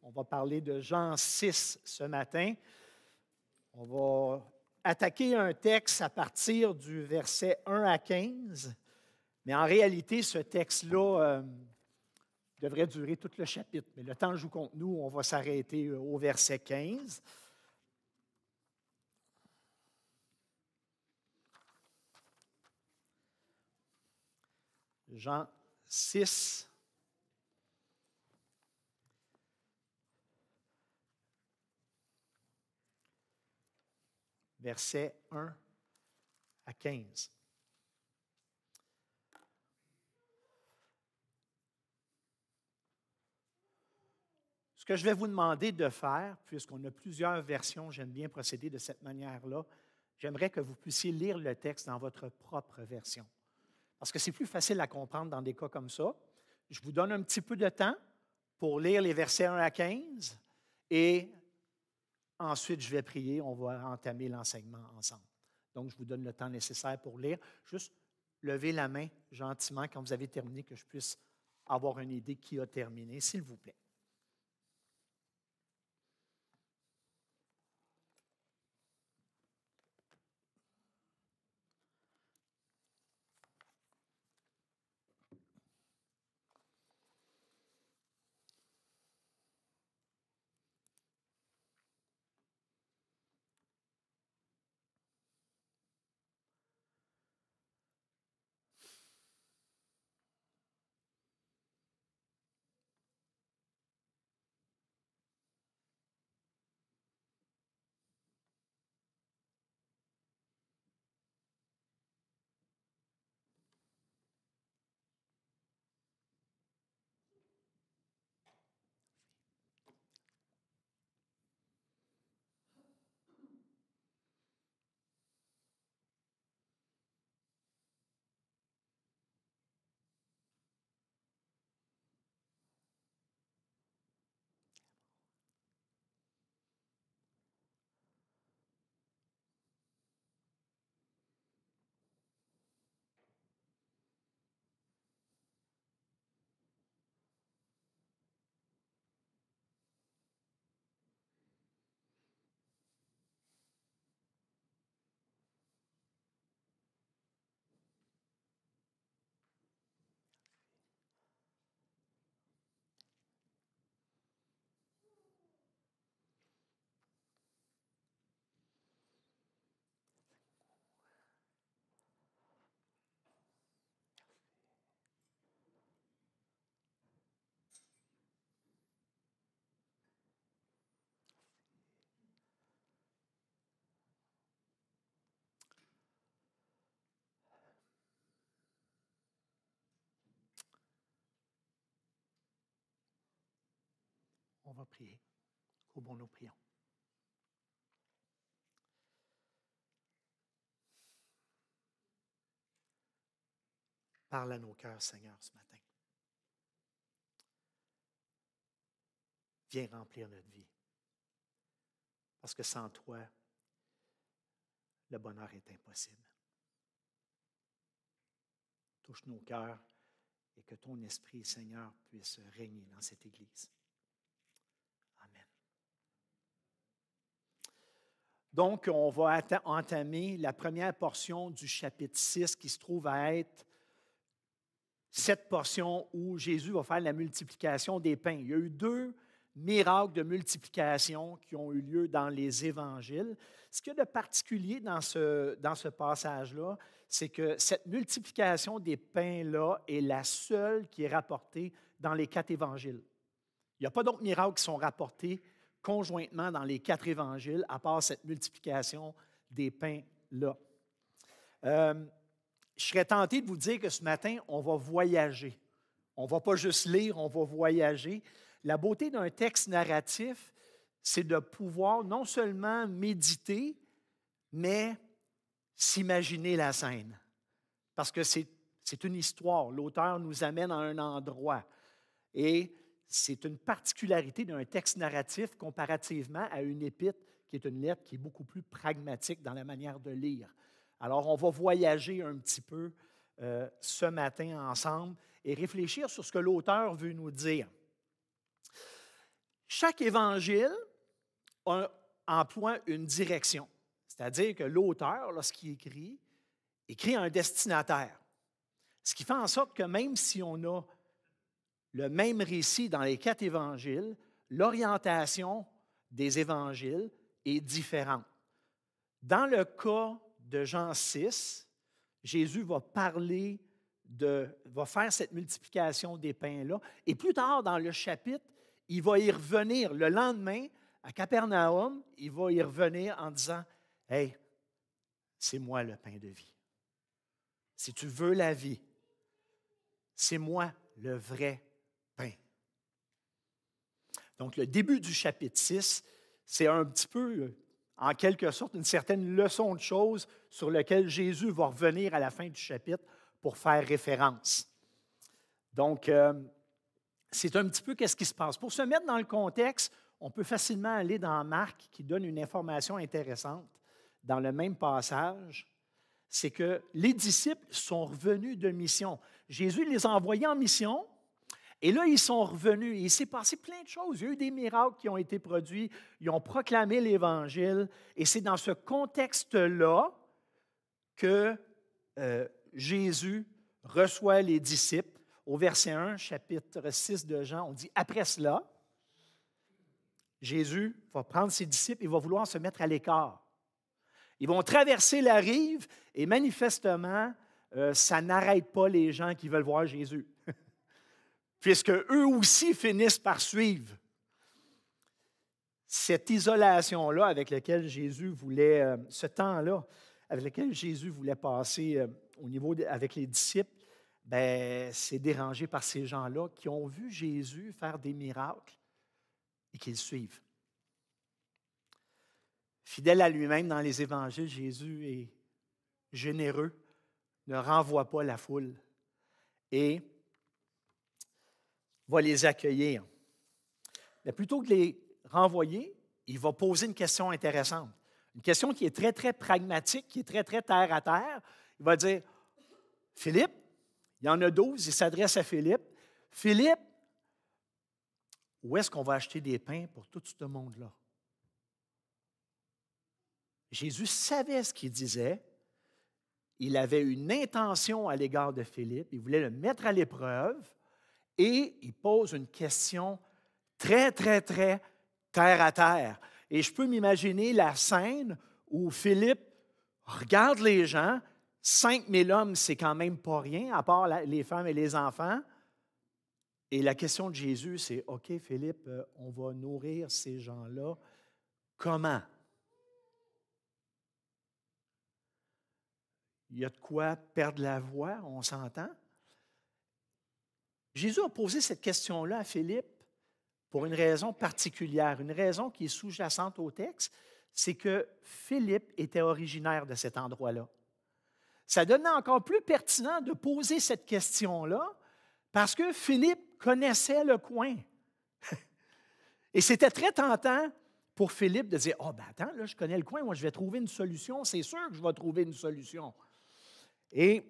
On va parler de Jean 6 ce matin. On va attaquer un texte à partir du verset 1 à 15, mais en réalité, ce texte-là devrait durer tout le chapitre. Mais le temps joue contre nous, on va s'arrêter au verset 15. Jean 6, versets 1 à 15. Ce que je vais vous demander de faire, puisqu'on a plusieurs versions, j'aime bien procéder de cette manière-là, j'aimerais que vous puissiez lire le texte dans votre propre version. Parce que c'est plus facile à comprendre dans des cas comme ça. Je vous donne un petit peu de temps pour lire les versets 1 à 15 et ensuite je vais prier, on va entamer l'enseignement ensemble. Donc, je vous donne le temps nécessaire pour lire. Juste levez la main gentiment quand vous avez terminé, que je puisse avoir une idée qui a terminé, s'il vous plaît. On va prier. Courbons nous prions. Parle à nos cœurs, Seigneur, ce matin. Viens remplir notre vie. Parce que sans toi, le bonheur est impossible. Touche nos cœurs et que ton esprit, Seigneur, puisse régner dans cette Église. Amen. Donc, on va entamer la première portion du chapitre 6 qui se trouve à être cette portion où Jésus va faire la multiplication des pains. Il y a eu 2 miracles de multiplication qui ont eu lieu dans les évangiles. Ce qu'il y a de particulier dans ce passage-là, c'est que cette multiplication des pains-là est la seule qui est rapportée dans les 4 évangiles. Il n'y a pas d'autres miracles qui sont rapportés conjointement dans les 4 évangiles, à part cette multiplication des pains-là. Je serais tenté de vous dire que ce matin, on va voyager. On ne va pas juste lire, on va voyager. La beauté d'un texte narratif, c'est de pouvoir non seulement méditer, mais s'imaginer la scène. Parce que c'est une histoire. L'auteur nous amène à un endroit. Et c'est une particularité d'un texte narratif comparativement à une épître, qui est une lettre qui est beaucoup plus pragmatique dans la manière de lire. Alors, on va voyager un petit peu ce matin ensemble et réfléchir sur ce que l'auteur veut nous dire. Je chaque évangile emploie une direction. C'est-à-dire que l'auteur, lorsqu'il écrit un destinataire. Ce qui fait en sorte que même si on a le même récit dans les 4 évangiles, l'orientation des évangiles est différente. Dans le cas de Jean 6, Jésus va faire cette multiplication des pains-là. Et plus tard dans le chapitre, il va y revenir le lendemain à Capernaum, il va y revenir en disant « Hey, c'est moi le pain de vie. Si tu veux la vie, c'est moi le vrai pain. » Donc, le début du chapitre 6, c'est un petit peu, en quelque sorte, une certaine leçon de choses sur laquelle Jésus va revenir à la fin du chapitre pour faire référence. Donc, c'est un petit peu qu'est-ce qui se passe. Pour se mettre dans le contexte, on peut facilement aller dans Marc qui donne une information intéressante dans le même passage. C'est que les disciples sont revenus de mission. Jésus les a envoyés en mission et là, ils sont revenus. Et il s'est passé plein de choses. Il y a eu des miracles qui ont été produits. Ils ont proclamé l'Évangile. Et c'est dans ce contexte-là que Jésus reçoit les disciples. Au verset 1, chapitre 6 de Jean, on dit « Après cela, Jésus va prendre ses disciples et va vouloir se mettre à l'écart. Ils vont traverser la rive et manifestement, ça n'arrête pas les gens qui veulent voir Jésus, puisque eux aussi finissent par suivre. Cette isolation-là avec laquelle Jésus voulait, ce temps-là avec lequel Jésus voulait passer avec les disciples, c'est dérangé par ces gens-là qui ont vu Jésus faire des miracles et qui le suivent. Fidèle à lui-même dans les évangiles, Jésus est généreux, ne renvoie pas la foule et va les accueillir. Mais plutôt que de les renvoyer, il va poser une question intéressante. Une question qui est très, très pragmatique, qui est très, très terre à terre. Il va dire, Philippe, il y en a 12, il s'adresse à Philippe. Philippe, où est-ce qu'on va acheter des pains pour tout ce monde-là? Jésus savait ce qu'il disait. Il avait une intention à l'égard de Philippe. Il voulait le mettre à l'épreuve. Et il pose une question très, très, très terre à terre. Et je peux m'imaginer la scène où Philippe regarde les gens. 5000 hommes, c'est quand même pas rien, à part les femmes et les enfants. Et la question de Jésus, c'est, OK, Philippe, on va nourrir ces gens-là. Comment? Il y a de quoi perdre la voix, on s'entend? Jésus a posé cette question-là à Philippe pour une raison particulière, une raison qui est sous-jacente au texte, c'est que Philippe était originaire de cet endroit-là. Ça devenait encore plus pertinent de poser cette question-là parce que Philippe connaissait le coin. Et c'était très tentant pour Philippe de dire, « Ah, ben attends, là, je connais le coin, moi je vais trouver une solution, c'est sûr que je vais trouver une solution. » Et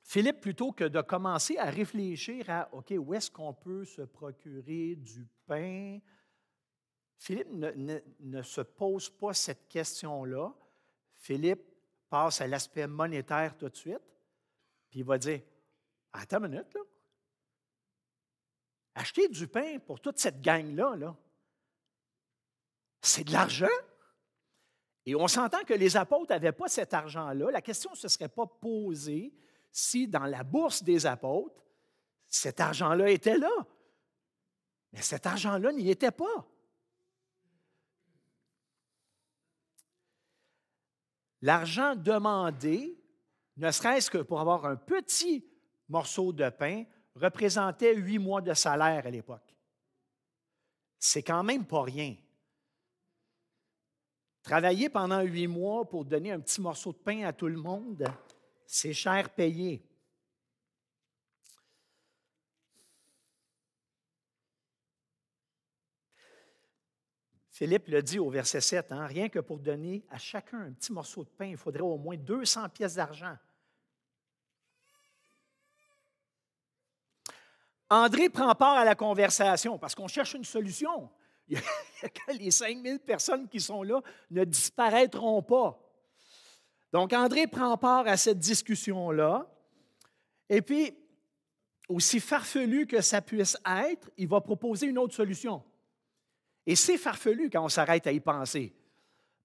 Philippe, plutôt que de commencer à réfléchir à, OK, où est-ce qu'on peut se procurer du pain, Philippe ne se pose pas cette question-là. Philippe passe à l'aspect monétaire tout de suite, puis il va dire, attends une minute, là. Acheter du pain pour toute cette gang-là, là, c'est de l'argent. Et on s'entend que les apôtres n'avaient pas cet argent-là. La question ne se serait pas posée si dans la bourse des apôtres, cet argent-là était là. Mais cet argent-là n'y était pas. L'argent demandé, ne serait-ce que pour avoir un petit morceau de pain, représentait 8 mois de salaire à l'époque. C'est quand même pas rien. Travailler pendant 8 mois pour donner un petit morceau de pain à tout le monde, c'est cher payé. Philippe le dit au verset 7, rien que pour donner à chacun un petit morceau de pain, il faudrait au moins 200 pièces d'argent. André prend part à la conversation parce qu'on cherche une solution. Il y a que les 5000 personnes qui sont là ne disparaîtront pas. Donc, André prend part à cette discussion-là. Et puis, aussi farfelu que ça puisse être, il va proposer une autre solution. Et c'est farfelu quand on s'arrête à y penser.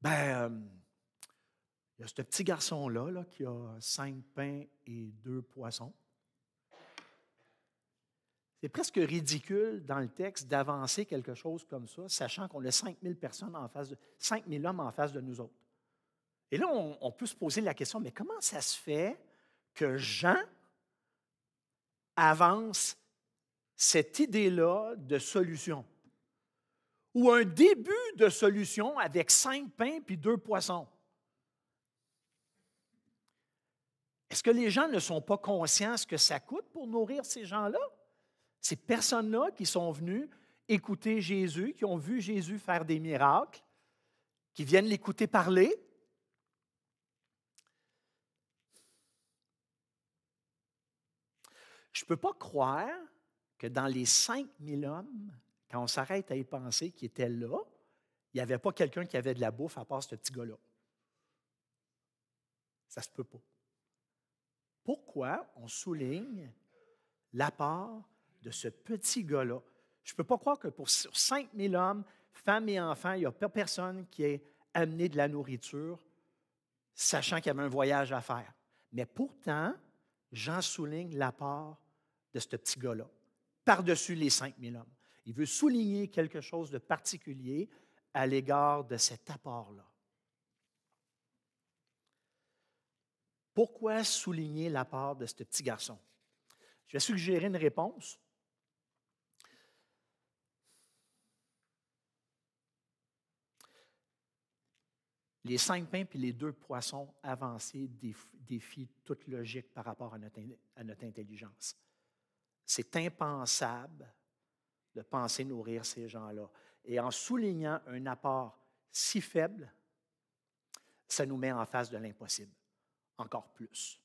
Il y a ce petit garçon-là là, qui a 5 pains et 2 poissons. C'est presque ridicule dans le texte d'avancer quelque chose comme ça, sachant qu'on a 5000 personnes en face 5000 hommes en face de nous autres. Et là, on peut se poser la question, mais comment ça se fait que Jean avance cette idée-là de solution? Ou un début de solution avec 5 pains puis 2 poissons? Est-ce que les gens ne sont pas conscients ce que ça coûte pour nourrir ces gens-là? Ces personnes-là qui sont venues écouter Jésus, qui ont vu Jésus faire des miracles, qui viennent l'écouter parler. Je ne peux pas croire que dans les 5000 hommes, quand on s'arrête à y penser, qui étaient là, il n'y avait pas quelqu'un qui avait de la bouffe à part ce petit gars-là. Ça ne se peut pas. Pourquoi on souligne l'apport de ce petit gars-là? Je ne peux pas croire que pour 5000 hommes, femmes et enfants, il n'y a pas personne qui ait amené de la nourriture, sachant qu'il y avait un voyage à faire. Mais pourtant, Jean souligne l'apport de ce petit gars-là, par-dessus les 5000 hommes. Il veut souligner quelque chose de particulier à l'égard de cet apport-là. Pourquoi souligner l'apport de ce petit garçon? Je vais suggérer une réponse. Les 5 pains et les 2 poissons avancés défient toute logique par rapport à notre intelligence. C'est impensable de penser nourrir ces gens-là. Et en soulignant un apport si faible, ça nous met en face de l'impossible, encore plus.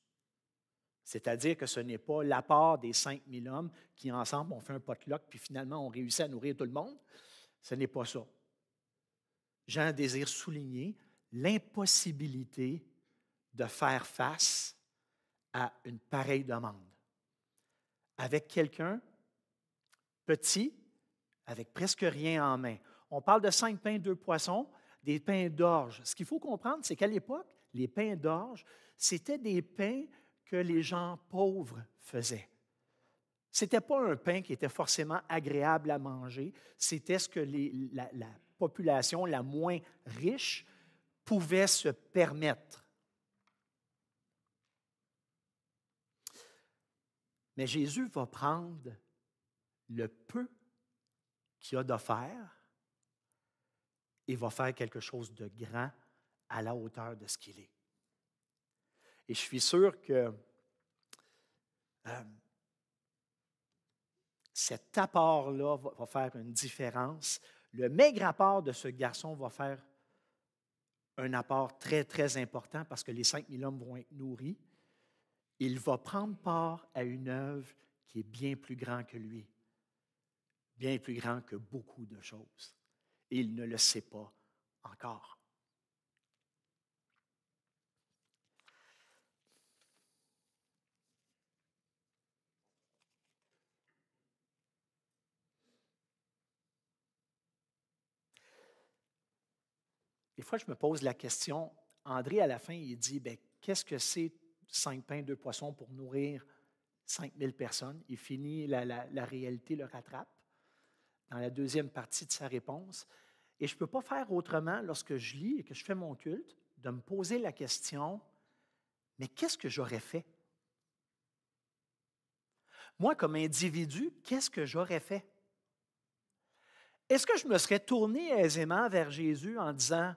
C'est-à-dire que ce n'est pas l'apport des 5000 hommes qui, ensemble, ont fait un potluck, puis finalement, ont réussi à nourrir tout le monde. Ce n'est pas ça. Jean désire souligner l'impossibilité de faire face à une pareille demande. Avec quelqu'un petit, avec presque rien en main. On parle de 5 pains, 2 poissons, des pains d'orge. Ce qu'il faut comprendre, c'est qu'à l'époque, les pains d'orge, c'était des pains que les gens pauvres faisaient. Ce n'était pas un pain qui était forcément agréable à manger, c'était ce que la population la moins riche pouvait se permettre. Mais Jésus va prendre le peu qu'il a d'offert et va faire quelque chose de grand à la hauteur de ce qu'il est. Et je suis sûr que cet apport-là va faire une différence. Le maigre apport de ce garçon va faire un apport très, très important parce que les 5000 hommes vont être nourris. Il va prendre part à une œuvre qui est bien plus grande que lui, bien plus grande que beaucoup de choses. Et il ne le sait pas encore. Des fois, je me pose la question, André, à la fin, il dit, qu'est-ce que c'est 5 pains, 2 poissons pour nourrir 5000 personnes? Il finit, la réalité le rattrape dans la deuxième partie de sa réponse. Et je ne peux pas faire autrement lorsque je lis et que je fais mon culte, de me poser la question, mais qu'est-ce que j'aurais fait? Moi, comme individu, qu'est-ce que j'aurais fait? Est-ce que je me serais tourné aisément vers Jésus en disant,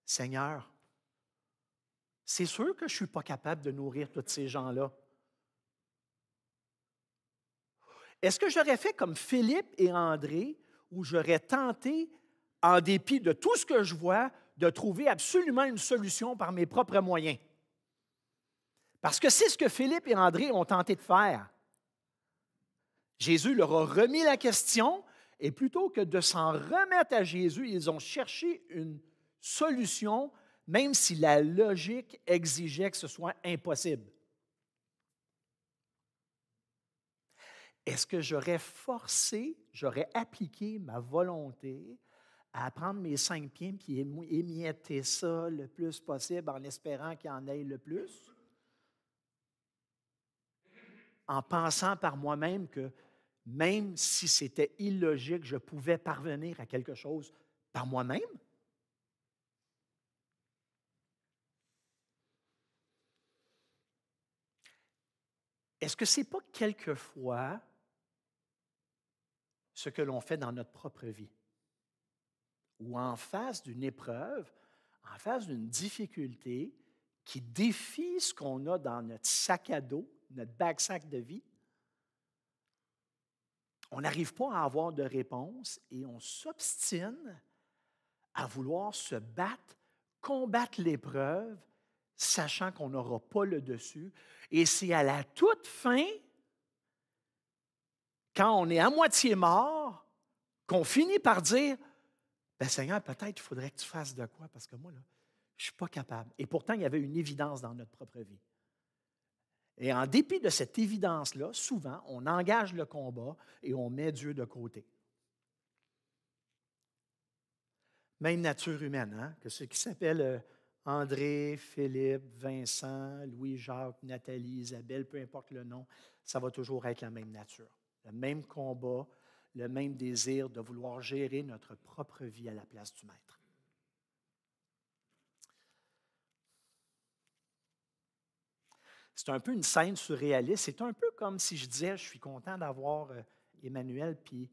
Seigneur, c'est sûr que je ne suis pas capable de nourrir tous ces gens-là. Est-ce que j'aurais fait comme Philippe et André, où j'aurais tenté, en dépit de tout ce que je vois, de trouver absolument une solution par mes propres moyens? Parce que c'est ce que Philippe et André ont tenté de faire. Jésus leur a remis la question et plutôt que de s'en remettre à Jésus, ils ont cherché une solution, même si la logique exigeait que ce soit impossible. Est-ce que j'aurais appliqué ma volonté à prendre mes 5 pieds et émietter ça le plus possible en espérant qu'il y en ait le plus? En pensant par moi-même que même si c'était illogique, je pouvais parvenir à quelque chose par moi-même? Est-ce que ce n'est pas quelquefois ce que l'on fait dans notre propre vie? Ou en face d'une épreuve, en face d'une difficulté qui défie ce qu'on a dans notre sac à dos, notre backsack de vie, on n'arrive pas à avoir de réponse et on s'obstine à vouloir se battre, combattre l'épreuve, sachant qu'on n'aura pas le dessus. Et c'est à la toute fin, quand on est à moitié mort, qu'on finit par dire, ben Seigneur, peut-être il faudrait que tu fasses de quoi, parce que moi, là, je ne suis pas capable. Et pourtant, il y avait une évidence dans notre propre vie. Et en dépit de cette évidence-là, souvent, on engage le combat et on met Dieu de côté. Même nature humaine, hein? Que ceux qui s'appellent André, Philippe, Vincent, Louis-Jacques, Nathalie, Isabelle, peu importe le nom, ça va toujours être la même nature. Le même combat, le même désir de vouloir gérer notre propre vie à la place du Maître. C'est un peu une scène surréaliste. C'est un peu comme si je disais, je suis content d'avoir Emmanuel puis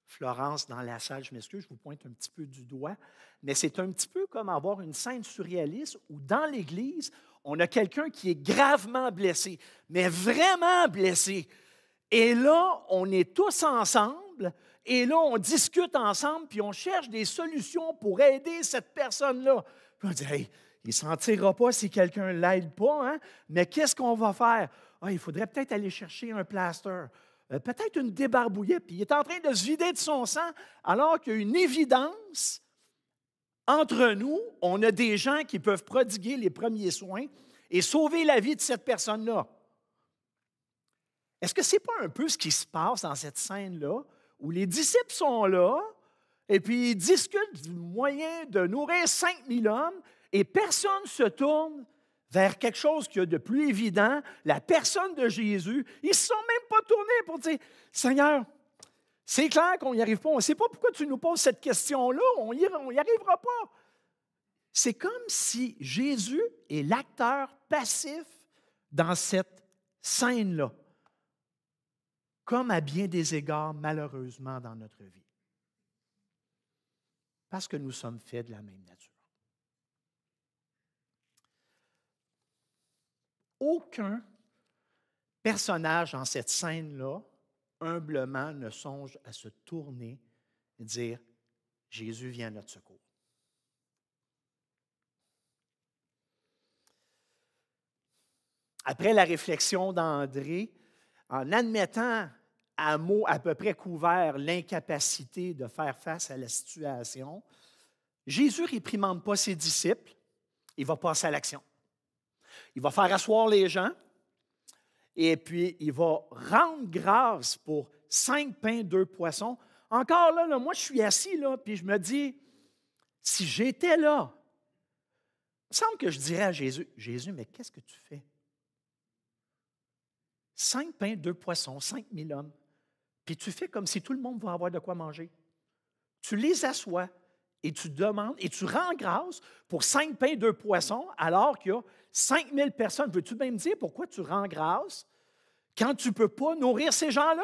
Florence dans la salle. Je m'excuse, je vous pointe un petit peu du doigt. Mais c'est un petit peu comme avoir une scène surréaliste où dans l'Église, on a quelqu'un qui est gravement blessé, mais vraiment blessé. Et là, on est tous ensemble, et là, on discute ensemble, puis on cherche des solutions pour aider cette personne-là. Puis on dit, hey, il ne s'en tirera pas si quelqu'un ne l'aide pas, hein? Mais qu'est-ce qu'on va faire? Ah, il faudrait peut-être aller chercher un plaster, peut-être une débarbouillette, puis il est en train de se vider de son sang, alors qu'il y a une évidence entre nous, on a des gens qui peuvent prodiguer les premiers soins et sauver la vie de cette personne-là. Est-ce que ce n'est pas un peu ce qui se passe dans cette scène-là, où les disciples sont là, et puis ils discutent du moyen de nourrir 5000 hommes, et personne ne se tourne vers quelque chose qu'il y a de plus évident, la personne de Jésus. Ils ne se sont même pas tournés pour dire, « Seigneur, c'est clair qu'on n'y arrive pas. On ne sait pas pourquoi tu nous poses cette question-là. On n'y arrivera pas. » C'est comme si Jésus est l'acteur passif dans cette scène-là, comme à bien des égards, malheureusement, dans notre vie. Parce que nous sommes faits de la même nature. Aucun personnage dans cette scène-là, humblement, ne songe à se tourner et dire « Jésus vient à notre secours ». Après la réflexion d'André, en admettant à mots à peu près couverts l'incapacité de faire face à la situation, Jésus ne réprimande pas ses disciples, il va passer à l'action. Il va faire asseoir les gens et puis il va rendre grâce pour 5 pains, 2 poissons. Encore là, moi je suis assis là, puis je me dis, si j'étais là, il me semble que je dirais à Jésus, « Jésus, mais qu'est-ce que tu fais? 5 pains, 2 poissons, 5000 hommes. Puis tu fais comme si tout le monde va avoir de quoi manger. Tu les assois et tu demandes et tu rends grâce pour 5 pains, 2 poissons, alors qu'il y a 5000 personnes. Veux-tu bien me dire pourquoi tu rends grâce quand tu ne peux pas nourrir ces gens-là?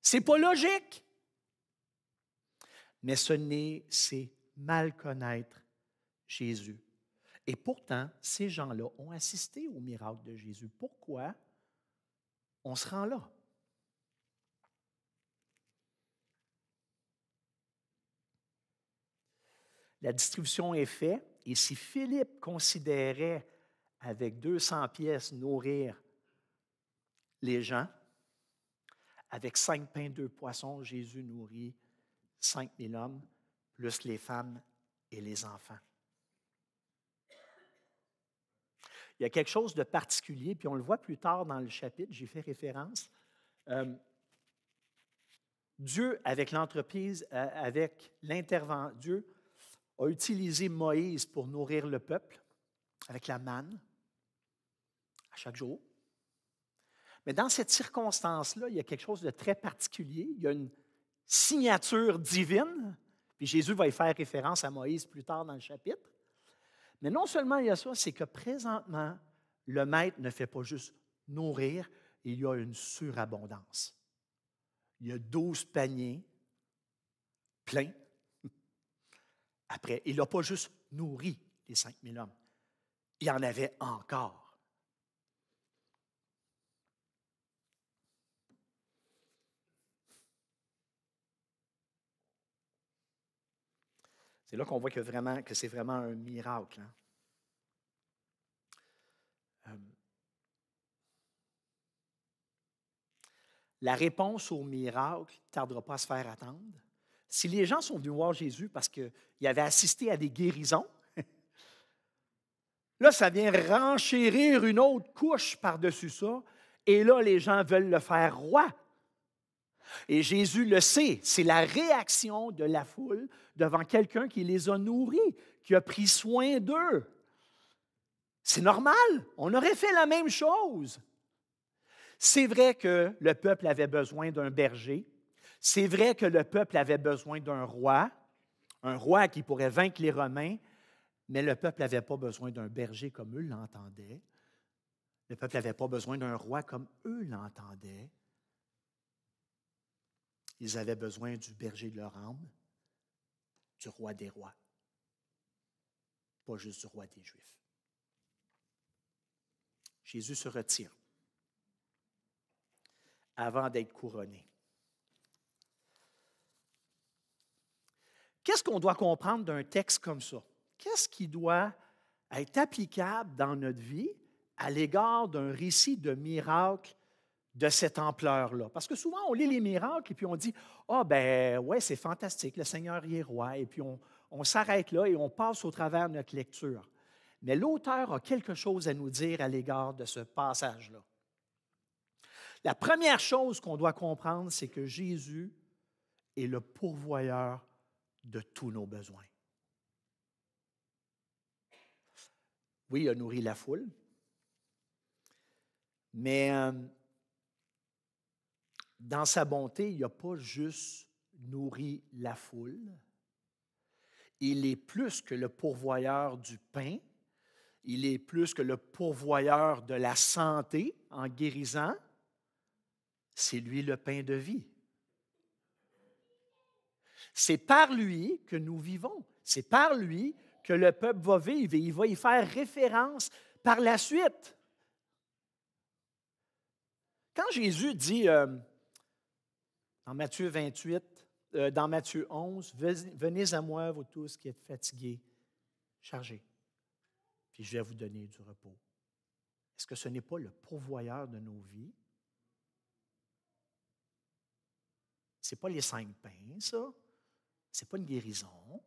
Ce n'est pas logique. Mais c'est mal connaître Jésus. Et pourtant, ces gens-là ont assisté au miracle de Jésus. Pourquoi on se rend là? La distribution est faite, et si Philippe considérait avec 200 pièces nourrir les gens, avec 5 pains, 2 poissons, Jésus nourrit 5000 hommes, plus les femmes et les enfants. Il y a quelque chose de particulier, puis on le voit plus tard dans le chapitre, j'y fais référence. Dieu, avec l'entreprise, Dieu a utilisé Moïse pour nourrir le peuple avec la manne à chaque jour. Mais dans cette circonstance-là, il y a quelque chose de très particulier. Il y a une signature divine, puis Jésus va y faire référence à Moïse plus tard dans le chapitre. Mais non seulement il y a ça, c'est que présentement, le maître ne fait pas juste nourrir, il y a une surabondance. Il y a 12 paniers pleins. Après, il n'a pas juste nourri les 5000 hommes, il y en avait encore. C'est là qu'on voit que c'est vraiment un miracle. La réponse au miracle ne tardera pas à se faire attendre. Si les gens sont venus voir Jésus parce qu'ils avaient assisté à des guérisons, là, ça vient renchérir une autre couche par-dessus ça, et là, les gens veulent le faire roi. Et Jésus le sait, c'est la réaction de la foule devant quelqu'un qui les a nourris, qui a pris soin d'eux. C'est normal, on aurait fait la même chose. C'est vrai que le peuple avait besoin d'un berger, c'est vrai que le peuple avait besoin d'un roi, un roi qui pourrait vaincre les Romains, mais le peuple n'avait pas besoin d'un berger comme eux l'entendaient. Le peuple n'avait pas besoin d'un roi comme eux l'entendaient. Ils avaient besoin du berger de leur âme, du roi des rois, pas juste du roi des Juifs. Jésus se retire avant d'être couronné. Qu'est-ce qu'on doit comprendre d'un texte comme ça? Qu'est-ce qui doit être applicable dans notre vie à l'égard d'un récit de miracle de cette ampleur-là? Parce que souvent, on lit les miracles et puis on dit « Ah, ben ouais, c'est fantastique, le Seigneur y est roi. » Et puis on s'arrête là et on passe au travers de notre lecture. Mais l'auteur a quelque chose à nous dire à l'égard de ce passage-là. La première chose qu'on doit comprendre, c'est que Jésus est le pourvoyeur de tous nos besoins. Oui, il a nourri la foule, mais dans sa bonté, il n'a pas juste nourri la foule. Il est plus que le pourvoyeur du pain, il est plus que le pourvoyeur de la santé en guérissant. C'est lui le pain de vie. C'est par lui que nous vivons. C'est par lui que le peuple va vivre et il va y faire référence par la suite. Quand Jésus dit dans Matthieu 28, dans Matthieu 11, « Venez à moi, vous tous qui êtes fatigués, chargés, puis je vais vous donner du repos. » Est-ce que ce n'est pas le pourvoyeur de nos vies? Ce n'est pas les 5 pains, ça. Ce n'est pas une guérison.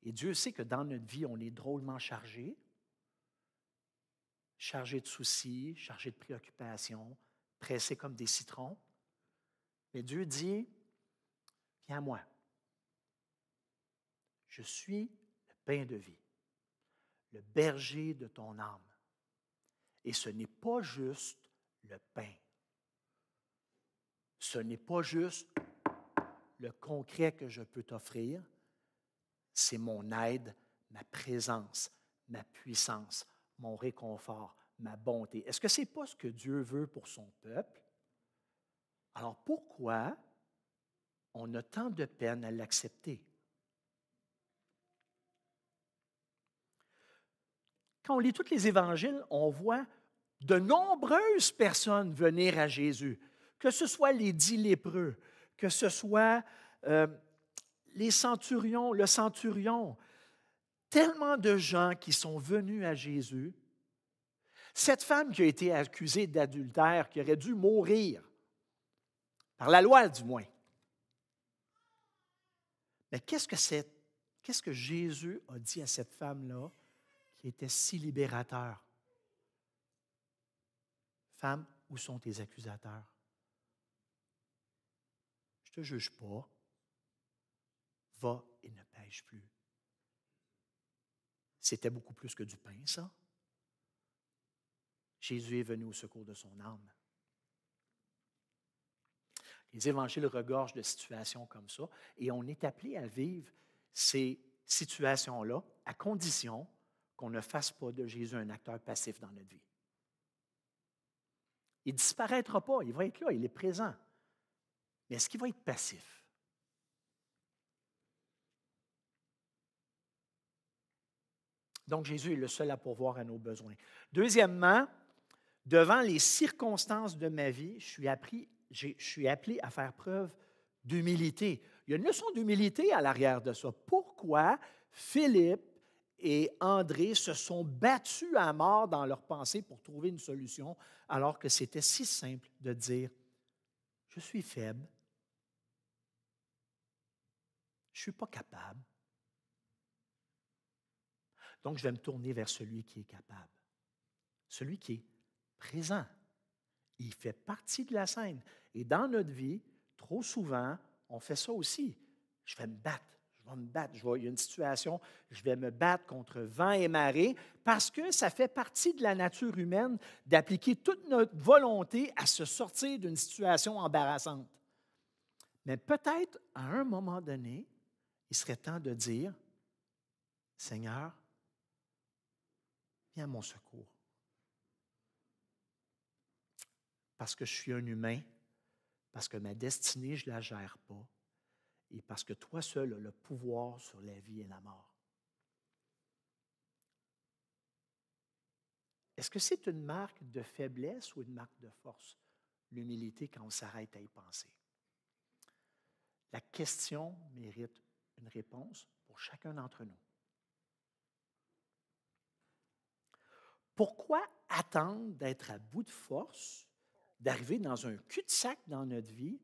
Et Dieu sait que dans notre vie, on est drôlement chargé de soucis, chargé de préoccupations, pressé comme des citrons. Mais Dieu dit, viens à moi. Je suis le pain de vie, le berger de ton âme. Et ce n'est pas juste le pain. Ce n'est pas juste le concret que je peux t'offrir, c'est mon aide, ma présence, ma puissance, mon réconfort, ma bonté. Est-ce que ce n'est pas ce que Dieu veut pour son peuple? Alors pourquoi on a tant de peine à l'accepter? Quand on lit tous les évangiles, on voit de nombreuses personnes venir à Jésus, que ce soit les 10 lépreux, que ce soit le centurion, tellement de gens qui sont venus à Jésus Cette femme qui a été accusée d'adultère, qui aurait dû mourir, par la loi du moins. Mais qu'est-ce que Jésus a dit à cette femme-là qui était si libérateur? Femme, où sont tes accusateurs? Je ne te juge pas. Va et ne pêche plus. C'était beaucoup plus que du pain, ça. Jésus est venu au secours de son âme. Les évangiles regorgent de situations comme ça et on est appelé à vivre ces situations-là à condition qu'on ne fasse pas de Jésus un acteur passif dans notre vie. Il ne disparaîtra pas, il va être là, il est présent. Mais est-ce qu'il va être passif? Donc, Jésus est le seul à pourvoir à nos besoins. Deuxièmement, devant les circonstances de ma vie, je suis appelé à faire preuve d'humilité. Il y a une leçon d'humilité à l'arrière de ça. Pourquoi Philippe et André se sont battus à mort dans leurs pensées pour trouver une solution, alors que c'était si simple de dire, je suis faible, je ne suis pas capable. Donc, je vais me tourner vers celui qui est capable, celui qui est présent. Il fait partie de la scène. Et dans notre vie, trop souvent, on fait ça aussi. Je vais me battre. Il y a une situation, je vais me battre contre vent et marée parce que ça fait partie de la nature humaine d'appliquer toute notre volonté à se sortir d'une situation embarrassante. Mais peut-être, à un moment donné, il serait temps de dire, Seigneur, viens à mon secours. Parce que je suis un humain, parce que ma destinée, je ne la gère pas, et parce que toi seul as le pouvoir sur la vie et la mort. Est-ce que c'est une marque de faiblesse ou une marque de force, l'humilité, quand on s'arrête à y penser? La question mérite une réponse pour chacun d'entre nous. Pourquoi attendre d'être à bout de force, d'arriver dans un cul-de-sac dans notre vie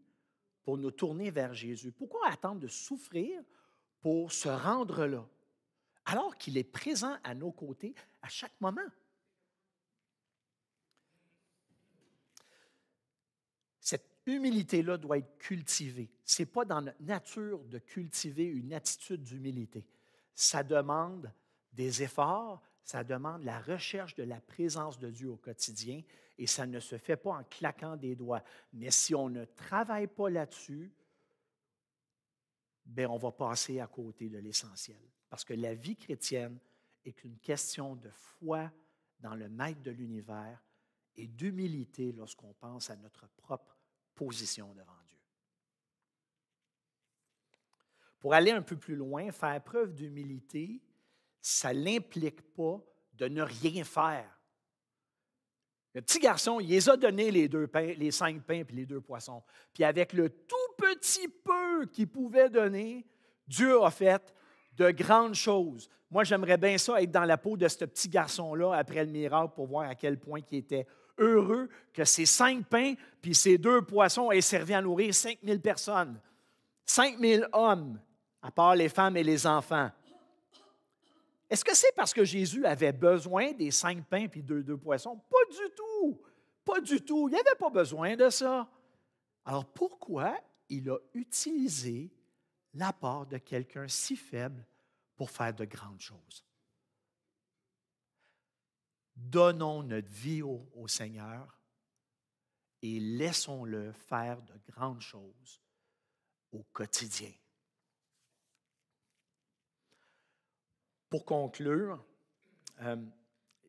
pour nous tourner vers Jésus? Pourquoi attendre de souffrir pour se rendre là, alors qu'il est présent à nos côtés à chaque moment? Cette humilité-là doit être cultivée. Ce n'est pas dans notre nature de cultiver une attitude d'humilité. Ça demande des efforts, ça demande la recherche de la présence de Dieu au quotidien et ça ne se fait pas en claquant des doigts. Mais si on ne travaille pas là-dessus, bien, on va passer à côté de l'essentiel. Parce que la vie chrétienne est une question de foi dans le Maître de l'univers et d'humilité lorsqu'on pense à notre propre position devant Dieu. Pour aller un peu plus loin, faire preuve d'humilité, ça ne l'implique pas de ne rien faire. Le petit garçon, il les a donné les 5 pains et les 2 poissons. Puis avec le tout petit peu qu'il pouvait donner, Dieu a fait de grandes choses. Moi, j'aimerais bien ça, être dans la peau de ce petit garçon-là après le miracle pour voir à quel point il était heureux que ces 5 pains puis ces 2 poissons aient servi à nourrir 5000 personnes. 5000 hommes, à part les femmes et les enfants. Est-ce que c'est parce que Jésus avait besoin des 5 pains et 2 poissons? Pas du tout. Pas du tout. Il n'avait pas besoin de ça. Alors pourquoi il a utilisé l'apport de quelqu'un si faible pour faire de grandes choses? Donnons notre vie au Seigneur et laissons-le faire de grandes choses au quotidien. Pour conclure,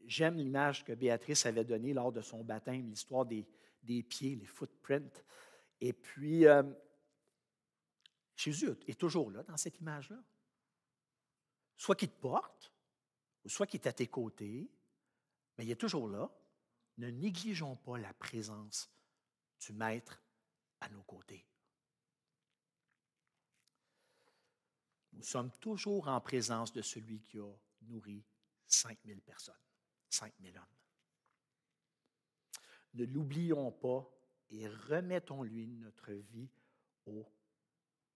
j'aime l'image que Béatrice avait donnée lors de son baptême, l'histoire des pieds, les footprints. Et puis, Jésus est toujours là dans cette image-là. Soit qu'il te porte, ou soit qu'il est à tes côtés, mais il est toujours là. Ne négligeons pas la présence du Maître à nos côtés. Nous sommes toujours en présence de celui qui a nourri 5000 personnes, 5000 hommes. Ne l'oublions pas et remettons-lui notre vie au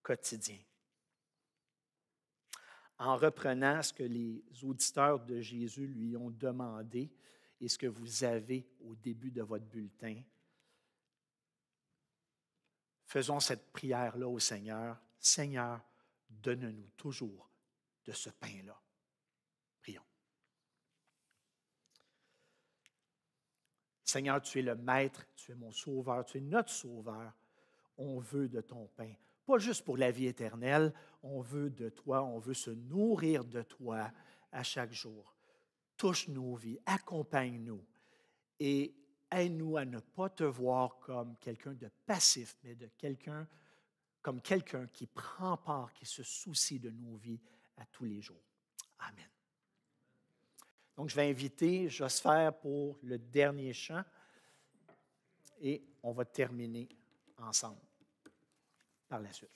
quotidien. En reprenant ce que les auditeurs de Jésus lui ont demandé et ce que vous avez au début de votre bulletin, faisons cette prière-là au Seigneur. Seigneur, donne-nous toujours de ce pain-là. Prions. Seigneur, tu es le Maître, tu es mon Sauveur, tu es notre Sauveur. On veut de ton pain. Pas juste pour la vie éternelle, on veut de toi, on veut se nourrir de toi à chaque jour. Touche nos vies, accompagne-nous et aide-nous à ne pas te voir comme quelqu'un de passif, mais comme quelqu'un qui prend part, qui se soucie de nos vies à tous les jours. Amen. Donc, je vais inviter Josphère pour le dernier chant et on va terminer ensemble par la suite.